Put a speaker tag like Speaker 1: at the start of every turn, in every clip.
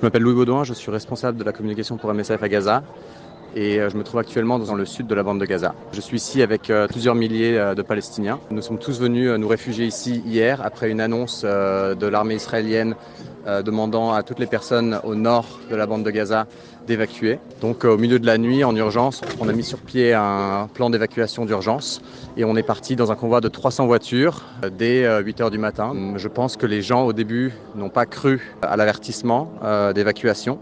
Speaker 1: Je m'appelle Louis Baudouin, je suis responsable de la communication pour MSF à Gaza et je me trouve actuellement dans le sud de la bande de Gaza. Je suis ici avec plusieurs milliers de Palestiniens. Nous sommes tous venus nous réfugier ici hier après une annonce de l'armée israélienne demandant à toutes les personnes au nord de la bande de Gaza d'évacuer. Donc au milieu de la nuit, en urgence, on a mis sur pied un plan d'évacuation d'urgence et on est parti dans un convoi de 300 voitures dès 8 heures du matin. Je pense que les gens au début n'ont pas cru à l'avertissement d'évacuation.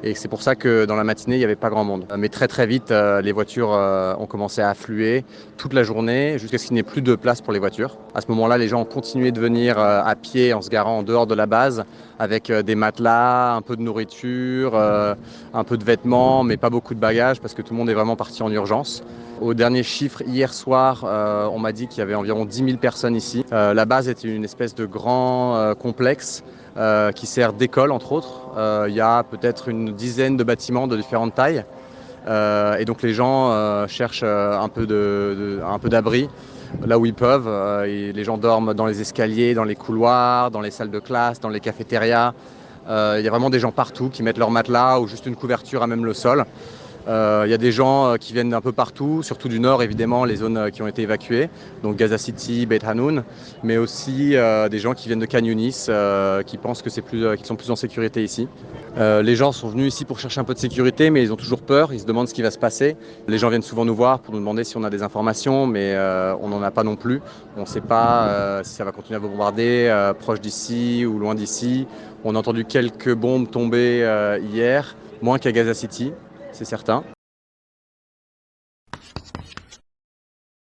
Speaker 1: Et c'est pour ça que dans la matinée, il n'y avait pas grand monde. Mais très très vite, les voitures ont commencé à affluer toute la journée jusqu'à ce qu'il n'y ait plus de place pour les voitures. À ce moment-là, les gens ont continué de venir à pied en se garant en dehors de la base avec des matelas, un peu de nourriture, un peu de vêtements, mais pas beaucoup de bagages parce que tout le monde est vraiment parti en urgence. Au dernier chiffre, hier soir, on m'a dit qu'il y avait environ 10 000 personnes ici. La base était une espèce de grand complexe qui sert d'école, entre autres. Il y a peut-être une dizaine de bâtiments de différentes tailles. Et donc les gens cherchent un peu d'abri là où ils peuvent. Et les gens dorment dans les escaliers, dans les couloirs, dans les salles de classe, dans les cafétérias. Il y a vraiment des gens partout qui mettent leur matelas ou juste une couverture à même le sol. Il y a des gens qui viennent d'un peu partout, surtout du nord évidemment, les zones qui ont été évacuées, donc Gaza City, Beit Hanoun, mais aussi des gens qui viennent de Khan Younis, qui pensent que qu'ils sont plus en sécurité ici. Les gens sont venus ici pour chercher un peu de sécurité, mais ils ont toujours peur, ils se demandent ce qui va se passer. Les gens viennent souvent nous voir pour nous demander si on a des informations, mais on n'en a pas non plus. On ne sait pas si ça va continuer à bombarder proche d'ici ou loin d'ici. On a entendu quelques bombes tomber hier, moins qu'à Gaza City, c'est certain.